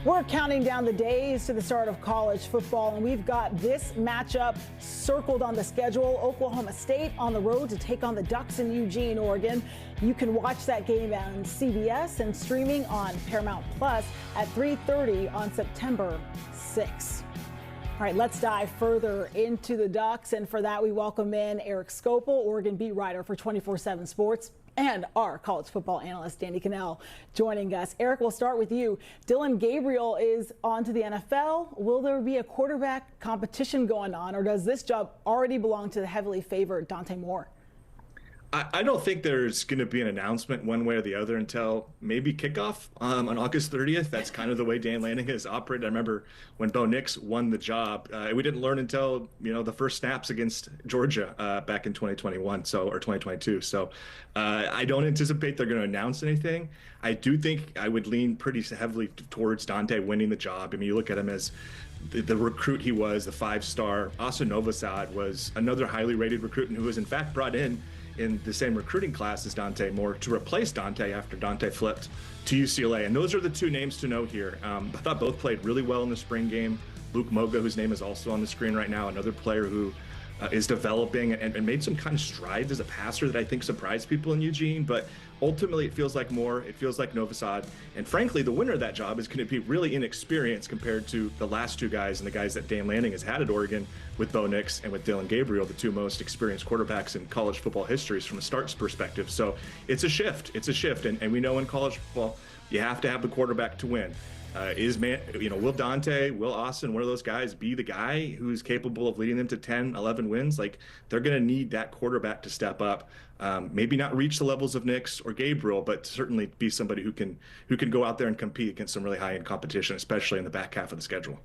We're counting down the days to the start of college football, and we've got this matchup circled on the schedule. Oklahoma State on the road to take on the Ducks in Eugene, Oregon. You can watch that game on CBS and streaming on Paramount Plus at 3:30 on September 6th. All right, let's dive further into the Ducks, and for that we welcome in Erik Skopil, Oregon beat writer for 24/7 Sports, and our college football analyst, Danny Kanell, joining us. Erik, we'll start with you. Dillon Gabriel is on to the NFL. Will there be a quarterback competition going on, or does this job already belong to the heavily favored Dante Moore? I don't think there's going to be an announcement one way or the other until maybe kickoff on August 30th. That's kind of the way Dan Lanning has operated. I remember when Bo Nix won the job, we didn't learn until the first snaps against Georgia back in 2021, or 2022. So I don't anticipate they're going to announce anything. I do think I would lean pretty heavily towards Dante winning the job. I mean, you look at him as the recruit he was, the 5-star. Asa Novosad was another highly rated recruit and who was in fact brought in the same recruiting class as Dante Moore to replace Dante after Dante flipped to UCLA. And those are the two names to know here. I thought both played really well in the spring game. Luke Moga, whose name is also on the screen right now, another player who is developing and made some kind of strides as a passer that I think surprised people in Eugene. But ultimately, it feels like Moore, it feels like Novosad. And frankly, the winner of that job is going to be really inexperienced compared to the last two guys and the guys that Dan Lanning has had at Oregon with Bo Nix and with Dillon Gabriel, the two most experienced quarterbacks in college football histories from a starts perspective. So it's a shift. It's a shift. And we know in college football, you have to have the quarterback to win. Will Dante, will Austin, one of those guys be the guy who's capable of leading them to 10, 11 wins? Like, they're going to need that quarterback to step up. Maybe not reach the levels of Nix or Gabriel, but certainly be somebody who can go out there and compete against some really high-end competition, especially in the back half of the schedule.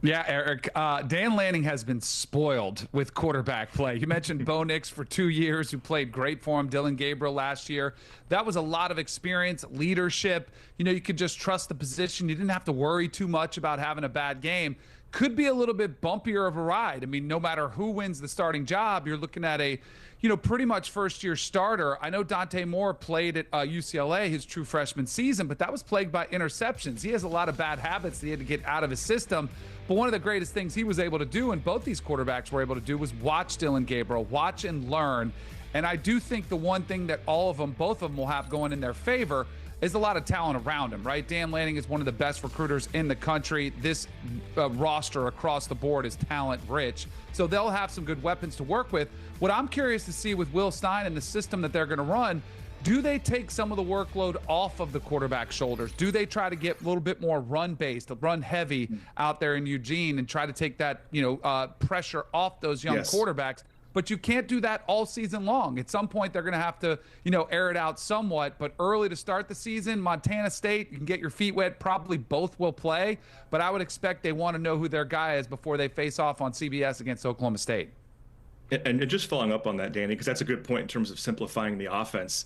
Yeah, Erik, Dan Lanning has been spoiled with quarterback play. You mentioned Bo Nix for 2 years, who played great for him. Dillon Gabriel last year. That was a lot of experience, leadership. You could just trust the position. You didn't have to worry too much about having a bad game. Could be a little bit bumpier of a ride. I mean, no matter who wins the starting job, you're looking at a pretty much first-year starter. I know Dante Moore played at UCLA his true freshman season, but that was plagued by interceptions. He has a lot of bad habits that he had to get out of his system. But one of the greatest things he was able to do, and both these quarterbacks were able to do, was watch Dillon Gabriel, watch and learn. And I do think the one thing that both of them will have going in their favor is a lot of talent around him, right? Dan Lanning is one of the best recruiters in the country. This roster across the board is talent rich. So they'll have some good weapons to work with. What I'm curious to see with Will Stein and the system that they're going to run, do they take some of the workload off of the quarterback's shoulders? Do they try to get a little bit more run-based, run-heavy out there in Eugene and try to take that pressure off those young quarterbacks? But you can't do that all season long. At some point, they're going to have to, air it out somewhat. But early to start the season, Montana State, you can get your feet wet. Probably both will play. But I would expect they want to know who their guy is before they face off on CBS against Oklahoma State. And just following up on that, Danny, because that's a good point in terms of simplifying the offense.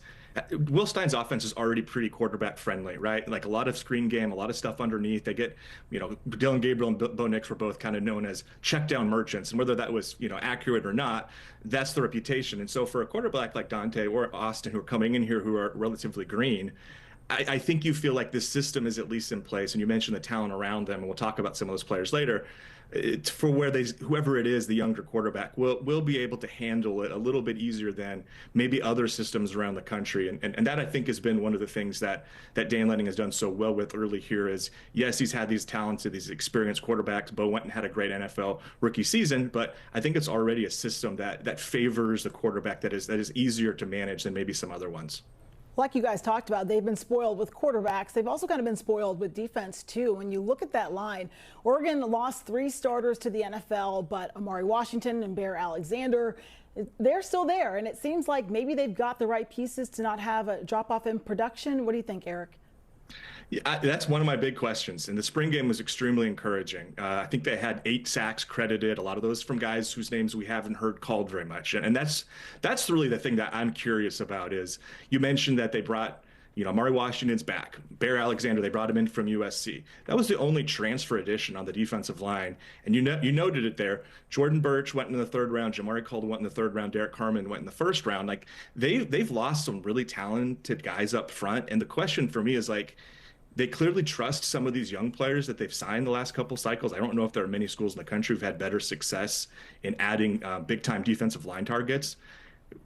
Will Stein's offense is already pretty quarterback friendly, right? Like a lot of screen game, a lot of stuff underneath. They get, Dillon Gabriel and Bo Nix were both kind of known as check down merchants. And whether that was, accurate or not, that's the reputation. And so for a quarterback like Dante or Austin, who are coming in here who are relatively green, I think you feel like this system is at least in place. And you mentioned the talent around them, and we'll talk about some of those players later. It's for where whoever it is, the younger quarterback will be able to handle it a little bit easier than maybe other systems around the country. And that, I think, has been one of the things that Dan Lanning has done so well with early here is, yes, he's had these talented, these experienced quarterbacks. Bo went and had a great NFL rookie season, but I think it's already a system that favors the quarterback that is easier to manage than maybe some other ones. Like you guys talked about, they've been spoiled with quarterbacks. They've also kind of been spoiled with defense, too. When you look at that line, Oregon lost 3 starters to the NFL, but Amari Washington and Bear Alexander, they're still there. And it seems like maybe they've got the right pieces to not have a drop-off in production. What do you think, Erik? Yeah, that's one of my big questions. And the spring game was extremely encouraging. I think they had 8 sacks credited, a lot of those from guys whose names we haven't heard called very much. And that's really the thing that I'm curious about is you mentioned that they brought, Amari Washington's back. Bear Alexander, they brought him in from USC. That was the only transfer addition on the defensive line. And you noted it there. Jordan Birch went in the 3rd round. Jamari Caldwell went in the 3rd round. Derek Carman went in the 1st round. Like they've lost some really talented guys up front. And the question for me is like, they clearly trust some of these young players that they've signed the last couple cycles. I don't know if there are many schools in the country who've had better success in adding big-time defensive line targets.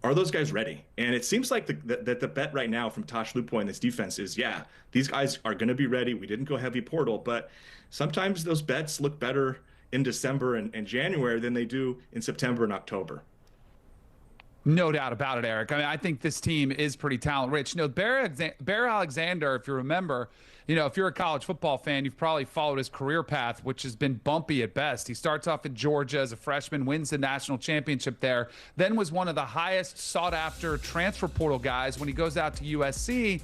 Are those guys ready? And it seems like the bet right now from Tosh Lupoy in this defense is, yeah, these guys are going to be ready. We didn't go heavy portal, but sometimes those bets look better in December and January than they do in September and October. No doubt about it, Eric. I mean, I think this team is pretty talent rich. You know, Bear Alexander, if you remember, you know, if you're a college football fan, you've probably followed his career path, which has been bumpy at best. He starts off at Georgia as a freshman, wins the national championship there, then was one of the highest sought after transfer portal guys when he goes out to USC.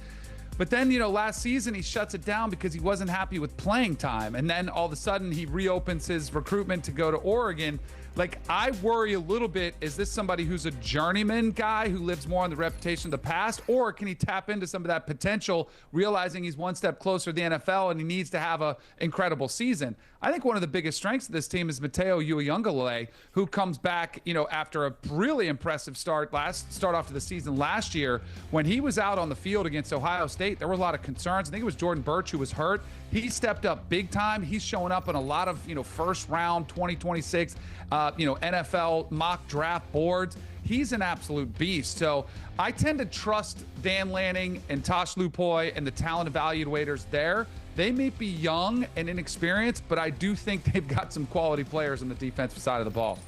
But then, you know, last season he shuts it down because he wasn't happy with playing time. And then all of a sudden he reopens his recruitment to go to Oregon. Like, I worry a little bit, is this somebody who's a journeyman guy who lives more on the reputation of the past, or can he tap into some of that potential, realizing he's one step closer to the NFL and he needs to have an incredible season? I think one of the biggest strengths of this team is Mateo Uyunglele, who comes back, you know, after a really impressive start off to the season last year. When he was out on the field against Ohio State, there were a lot of concerns. I think it was Jordan Birch who was hurt. He stepped up big time. He's showing up in a lot of, you know, first round 2026, NFL mock draft boards. He's an absolute beast. So I tend to trust Dan Lanning and Tosh Lupoy and the talent evaluators there. They may be young and inexperienced, but I do think they've got some quality players on the defensive side of the ball.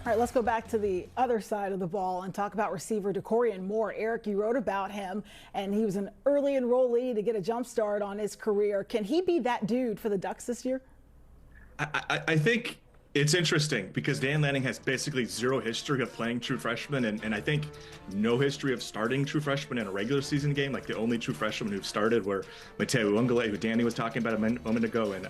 All right, let's go back to the other side of the ball and talk about receiver DeCorian Moore. Eric, you wrote about him, and he was an early enrollee to get a jump start on his career. Can he be that dude for the Ducks this year? I think it's interesting because Dan Lanning has basically zero history of playing true freshmen, and I think no history of starting true freshmen in a regular season game. Like, the only true freshmen who've started were Mateo Uyunglele, who Danny was talking about a moment ago, and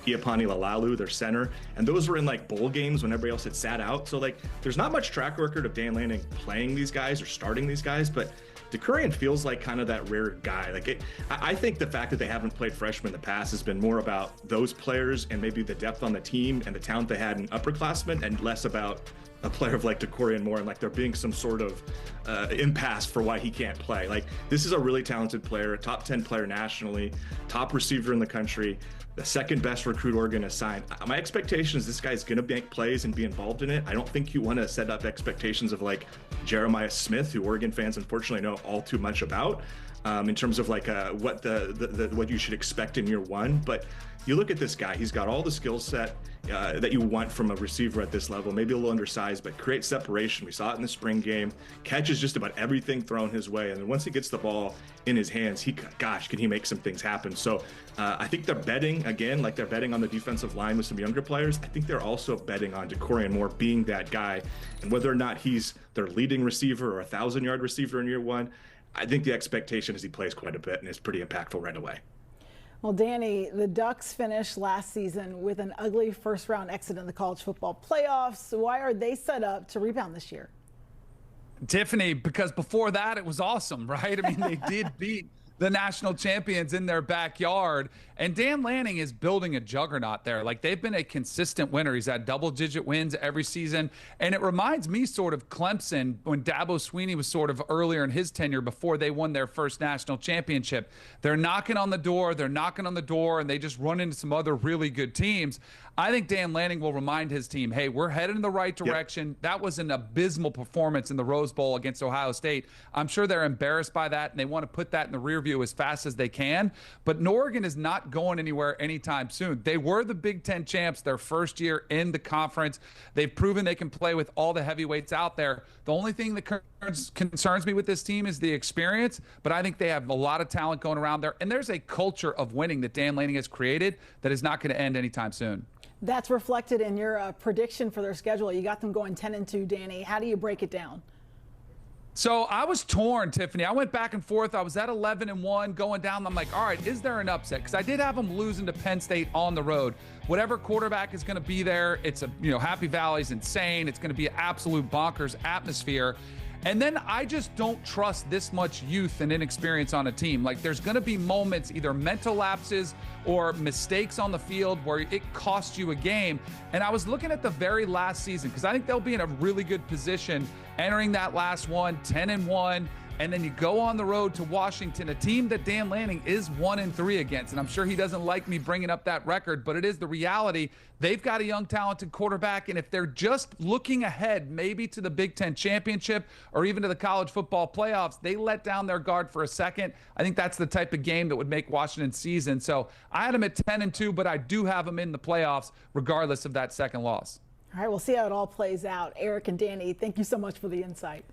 Iapani Lalalu, their center. And those were in, like, bowl games when everybody else had sat out. So, like, there's not much track record of Dan Lanning playing these guys or starting these guys, but DeCorian feels like kind of that rare guy. Like, I think the fact that they haven't played freshmen in the past has been more about those players and maybe the depth on the team and the talent they had in upperclassmen, and less about a player of like DeCorian Moore and like there being some sort of impasse for why he can't play. Like, this is a really talented player, a top 10 player nationally, top receiver in the country, the second best recruit Oregon has signed. My expectation is this guy's going to make plays and be involved in it. I don't think you want to set up expectations of like Jeremiah Smith, who Oregon fans unfortunately know all too much about, in terms of like what what you should expect in year one. But you look at this guy, he's got all the skill set that you want from a receiver at this level, maybe a little undersized, but creates separation. We saw it in the spring game, catches just about everything thrown his way. And then once he gets the ball in his hands, can he make some things happen? So I think they're betting, again, like they're betting on the defensive line with some younger players. I think they're also betting on DeCorian Moore being that guy. And whether or not he's their leading receiver or 1,000-yard receiver in year one, I think the expectation is he plays quite a bit and is pretty impactful right away. Well, Danny, the Ducks finished last season with an ugly first-round exit in the college football playoffs. Why are they set up to rebound this year? Tiffany, because before that, it was awesome, right? I mean, they did beat the national champions in their backyard. And Dan Lanning is building a juggernaut there. Like, they've been a consistent winner. He's had double-digit wins every season. And it reminds me sort of Clemson when Dabo Swinney was sort of earlier in his tenure before they won their first national championship. They're knocking on the door, and they just run into some other really good teams. I think Dan Lanning will remind his team, hey, we're headed in the right direction. Yep. That was an abysmal performance in the Rose Bowl against Ohio State. I'm sure they're embarrassed by that, and they want to put that in the rear view as fast as they can. But Oregon is not going anywhere anytime soon. They were the Big Ten champs their first year in the conference. They've proven they can play with all the heavyweights out there. The only thing that concerns me with this team is the experience, but I think they have a lot of talent going around there. And there's a culture of winning that Dan Lanning has created that is not going to end anytime soon. That's reflected in your prediction for their schedule. You got them going 10-2, Danny. How do you break it down? So I was torn, Tiffany. I went back and forth. I was at 11-1 going down. I'm like, all right, is there an upset? Because I did have them losing to Penn State on the road. Whatever quarterback is going to be there, it's Happy Valley's insane. It's going to be an absolute bonkers atmosphere. And then I just don't trust this much youth and inexperience on a team. Like, there's going to be moments, either mental lapses or mistakes on the field where it costs you a game. And I was looking at the very last season because I think they'll be in a really good position entering that last one, 10-1. and then you go on the road to Washington, a team that Dan Lanning is 1-3 against. And I'm sure he doesn't like me bringing up that record, but it is the reality. They've got a young, talented quarterback, and if they're just looking ahead maybe to the Big Ten championship or even to the college football playoffs, they let down their guard for a second. I think that's the type of game that would make Washington's season. So I had them at 10-2, but I do have them in the playoffs regardless of that second loss. All right, we'll see how it all plays out. Erik and Danny, thank you so much for the insight.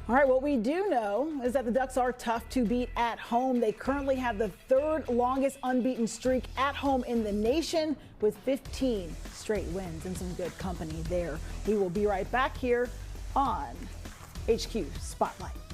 All right, what we do know is that the Ducks are tough to beat at home. They currently have the third longest unbeaten streak at home in the nation with 15 straight wins and some good company there. We will be right back here on HQ Spotlight.